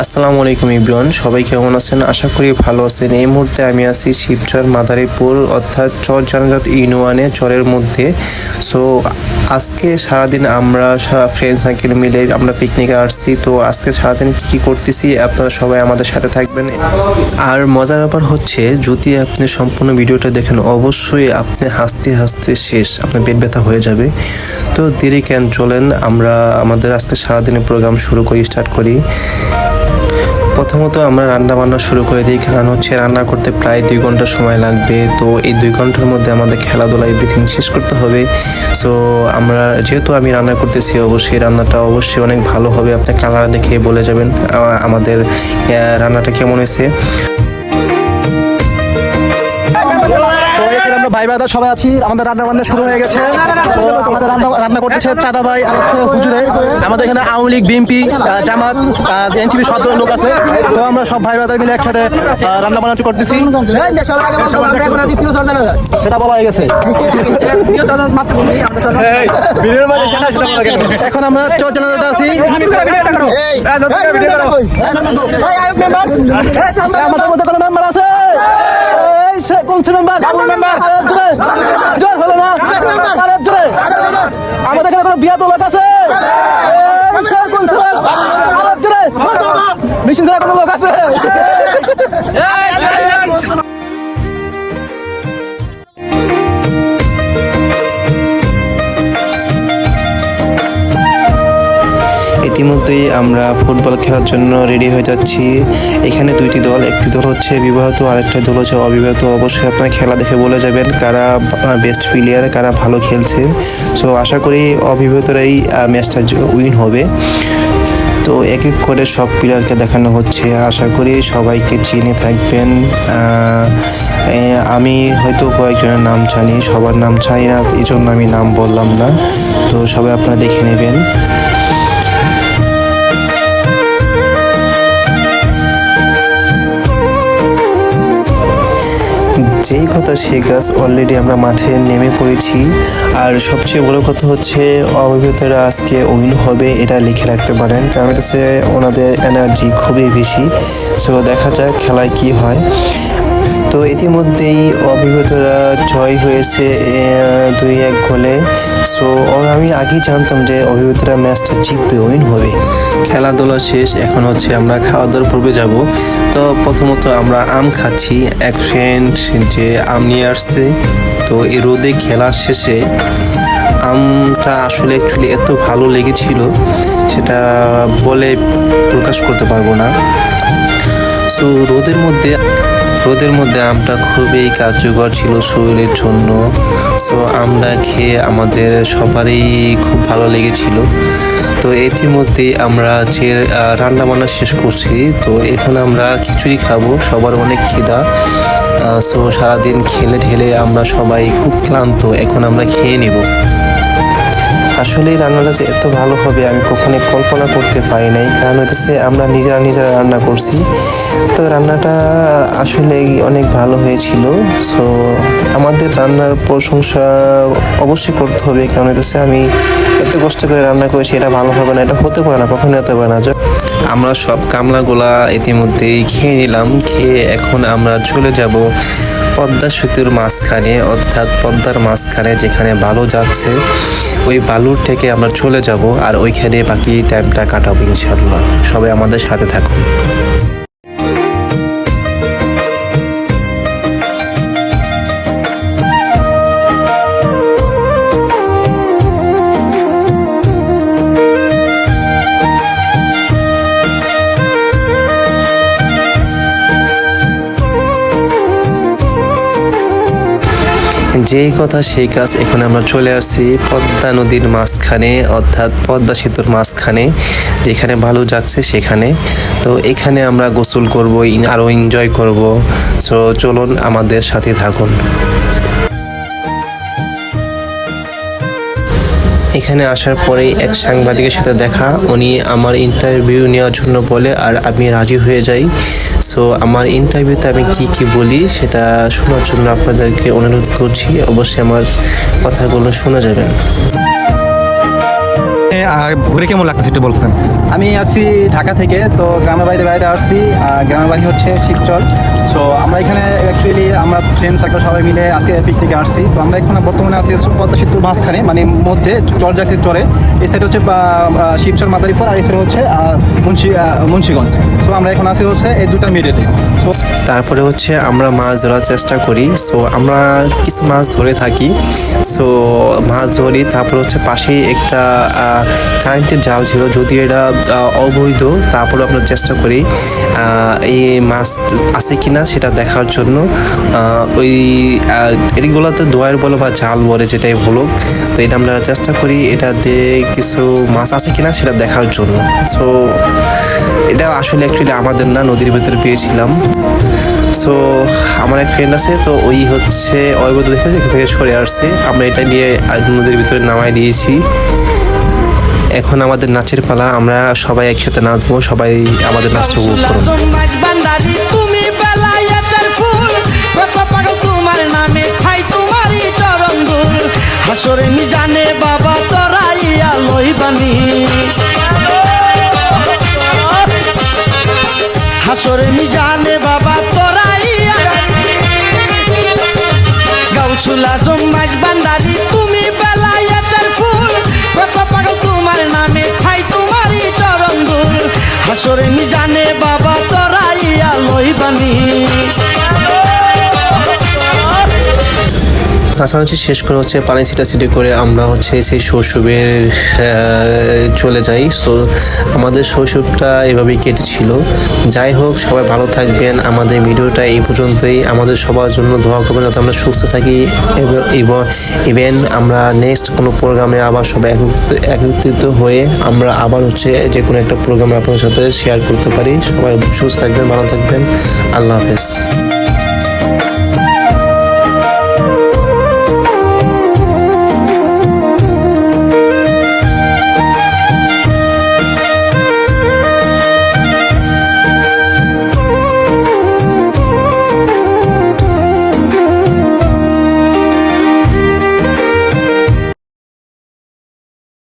আসসালামু আলাইকুম ইব্রান, সবাই কেমন আছেন? আশা করি ভালো আছেন। এই মুহূর্তে আমি আছি শিবচর মাদারীপুর অর্থাৎ চর জানাজাত ইউনিয়নে চরের মধ্যে। সো আজকে সারাদিন আমরা ফ্রেন্ড সার্কেল মিলে আমরা পিকনিকে আসছি। তো আজকে সারাদিন কী করতেছি আপনারা সবাই আমাদের সাথে থাকবেন। আর মজার ব্যাপার হচ্ছে, যদি আপনি সম্পূর্ণ ভিডিওটা দেখেন অবশ্যই আপনি হাসতে হাসতে শেষ, আপনার পেট ব্যথা হয়ে যাবে। তো দেরি কেন, চলেন আমরা আমাদের আজকে সারাদিনের প্রোগ্রাম স্টার্ট করি। প্রথমত আমরা রান্না বান্না শুরু করে দিই, কারণ হচ্ছে রান্না করতে প্রায় 2 ঘন্টা সময় লাগবে। তো এই 2 ঘন্টার মধ্যে আমাদের খেলাধুলা এভরিথিং শেষ করতে হবে। সো আমরা যেহেতু আমি রান্না করতেছি, অবশ্যই রান্নাটা অবশ্যই অনেক ভালো হবে। আপনি কালার দেখে বলে যাবেন আমাদের রান্নাটা কেমন হয়েছে। ভাই ভাইরা সবাই আছি, আমাদের রান্না বান্না শুরু হয়ে গেছে। তো আমাদের রান্না করতেছে চাঁদা ভাই আর হচ্ছে হুজুরে। আমাদের এখানে আওয়ামী লীগ, বিএনপি, জামাত, এনসিপি সব ধরনের লোক আছে। তো আমরা সব ভাই ভাই মিলে একসাথে রান্না বান্না করতেছি। সেটা বলা হয়ে গেছে। এখন আমরা চর জানাজাতে আছি। আমাদের মধ্যে কোনো মেম্বার আছে? আমাদের এখানে কোনো বিয়া তোলা আছে? মিশন কোনো লোক আছে? ইতিমধ্যেই আমরা ফুটবল খেলার জন্য রেডি হয়ে যাচ্ছি। এখানে 2টি দল, একটি দল হচ্ছে বিবাহিত, আরেকটা দল হচ্ছে অবিবাহিত। অবশ্যই আপনারা খেলা দেখে বলে যাবেন কারা বেস্ট প্লেয়ার, কারা ভালো খেলছে। সো আশা করি অবিবাহিতরাই ম্যাচটা উইন হবে। তো এক এক করে সব প্লেয়ারকে দেখানো হচ্ছে। আশা করি সবাইকে চিনে থাকবেন। আমি হয়তো কয়েকজনের নাম জানি, সবার নাম জানি না, এই জন্য আমি নাম বললাম না। তো সবাই আপনারা দেখে নেবেন। যেই কথা সেই কাজ, অলরেডি আমরা মাঠে নেমে পড়েছি। আর সবচেয়ে বড় কথা হচ্ছে অবিবাহিতরা আজকে উইন হবে, এটা লিখে রাখতে পারেন, কারণ হচ্ছে ওনাদের এনার্জি খুবই বেশি। সো দেখা যাক খেলায় কি হয়। তো ইতিমধ্যেই অবিবাহিতরা জয় হয়েছে 2-1 গোলে। সো আমি আগেই জানতাম যে অবিবাহিতরা ম্যাচটা জিতবে, উইন হবে। খেলাধুলা শেষ, এখন হচ্ছে আমরা খাওয়া দাওয়ার পূর্বে যাব। তো প্রথমত আমরা আম খাচ্ছি। এক ফ্রেন্ড যে আম নিয়ে আসছে। তো এই রোদে খেলা শেষে আমটা আসলে অ্যাকচুয়ালি এত ভালো লেগেছিল, সেটা বলে প্রকাশ করতে পারবো না। সো রোদের মধ্যে আমটা খুবই কার্যকর ছিল শরীরের জন্য। সো আমরা খেয়ে আমাদের সবারই খুব ভালো লেগেছিল। তো ইতিমধ্যেই আমরা যে রান্না বান্না শেষ করছি। তো এখন আমরা খিচুড়ি খাবো, সবার অনেক খিদা। সো সারাদিন খেলে ঢেলে আমরা সবাই খুব ক্লান্ত, এখন আমরা খেয়ে নেব। আসলে রান্নাটা যে এত ভালো হবে আমি কখনোই কল্পনা করতে পারি নাই, কারণ হইতেছে আমরা নিজেরা রান্না করছি। তো রান্নাটা আসলে অনেক ভালো হয়েছিল। সো আমাদের রান্নার প্রশংসা অবশ্যই করতে হবে, কারণ হইতেছে আমি এত কষ্ট করে রান্না করেছি, এটা ভালো হবে না, এটা হতে পারে না, কখনো হতে পারে না। আমরা সব কামলাগুলা ইতিমধ্যেই খেয়ে নিলাম। খেয়ে এখন আমরা চলে যাব পদ্মা সেতুর মাঝখানে, অর্থাৎ পদ্মার মাঝখানে যেখানে বালু যাচ্ছে, ওই বালুর থেকে আমরা চলে যাব আর ওইখানে বাকি টাইমটা কাটাবো ইনশাল্লাহ। সবাই আমাদের সাথে থাকুন। যেই কথা সেই কাজ, এখন আমরা চলে আসছি পদ্মা নদীর মাঝখানে, অর্থাৎ পদ্মা সেতুর মাঝখানে যেখানে ভালো যাচ্ছে সেখানে। তো এখানে আমরা গোসল করব, আরও এনজয় করব। সো চলুন আমাদের সাথে থাকুন। এখানে আসার পরেই এক সাংবাদিকের সাথে দেখা, উনি আমার ইন্টারভিউ নেওয়ার জন্য বলে আর আমি রাজি হয়ে যাই। সো আমার ইন্টারভিউতে আমি কি বলি সেটা শোনার জন্য আপনাদেরকে অনুরোধ করছি। অবশ্যই আমার কথাগুলো শোনা যাবেন। ঘুরে কেমন লাগছে একটু বলতেন? আমি আছি ঢাকা থেকে, তো গ্রামের বাইরে আসছি। গ্রামের বাড়ি হচ্ছে শিবচর। সো আমরা এখানে অ্যাকচুয়ালি আমরা ফ্রেন্ডস একটা সবাই মিলে আজকে পিকনিকে আসছি। তো আমরা এখানে বর্তমানে আছি হচ্ছে পদ্মা সেতুর মাঝখানে, মানে মধ্যে চর যাচ্ছি চরে। এই সাইড হচ্ছে শিবচর মাদারীপুর, আর এই সাইড হচ্ছে মুন্সিগঞ্জ। সো আমরা এখন আছি হচ্ছে এই দুটার মিডলে। সো তারপরে হচ্ছে আমরা মাছ ধরার চেষ্টা করি। সো আমরা কিছু মাছ ধরে থাকি। সো মাছ ধরি, তারপর হচ্ছে পাশেই একটা কারেন্টের জাল ছিল, যদিও এটা অবৈধ, তারপরে আমরা চেষ্টা করি এই মাছ আছে কিনা সেটা দেখার জন্য। ওই এগুলোতে দোয়ার বলো বা জাল বলে, যেটাই বলো, তো এটা আমরা চেষ্টা করি এটা দিয়ে কিছু মাছ আছে কিনা সেটা দেখার জন্য। সো এটা আসলে অ্যাকচুয়ালি আমাদের না, নদীর ভেতরে পেয়েছিলাম। সো আমার এক ফ্রেন্ড আছে, তো ওই হচ্ছে অবৈধ দেখে এখান থেকে সরে আসছে। আমরা এটা নিয়ে নদীর ভিতরে নামাই দিয়েছি। এখন আমাদের নাচের পালা, আমরা সবাই একসাথে নাচবো, সবাই আমাদের নাচটা উপভোগ করুন। তুমি বেলায়েতের ফুল, পাগল তোমার নামে খাই তোমারই চরণ ধুল। হাসরে নি জানে বাবা তোরাইয়া লইবানি, হাসরে নি জানে বাবা তোরাইয়া। গাউসুল আজম মাঝ ভান্ডারি তুমি বেলায়েতের ফুল, পাগল তোমার নামে খাই তোমারই চরণ ধুল। হাসরে নি জানে বাবা তোরাইয়া লইবানি। নাচানাচি শেষ করে হচ্ছে পানি ছিটাছিটি করে আমরা হচ্ছে সেই শৈশবের চলে যাই। সো আমাদের শৈশবটা এভাবেই কেটেছিল। যাই হোক, সবাই ভালো থাকবেন। আমাদের ভিডিওটা এই পর্যন্তই। আমাদের সবার জন্য দোয়া করবেন যাতে আমরা সুস্থ থাকি, ইভেন আমরা নেক্সট কোনো প্রোগ্রামে আবার সবাই একত্রিত হয়ে আমরা আবার হচ্ছে যে কোনো একটা প্রোগ্রামে আপনাদের সাথে শেয়ার করতে পারি। সবাই সুস্থ থাকবেন, ভালো থাকবেন। আল্লাহ হাফেজ।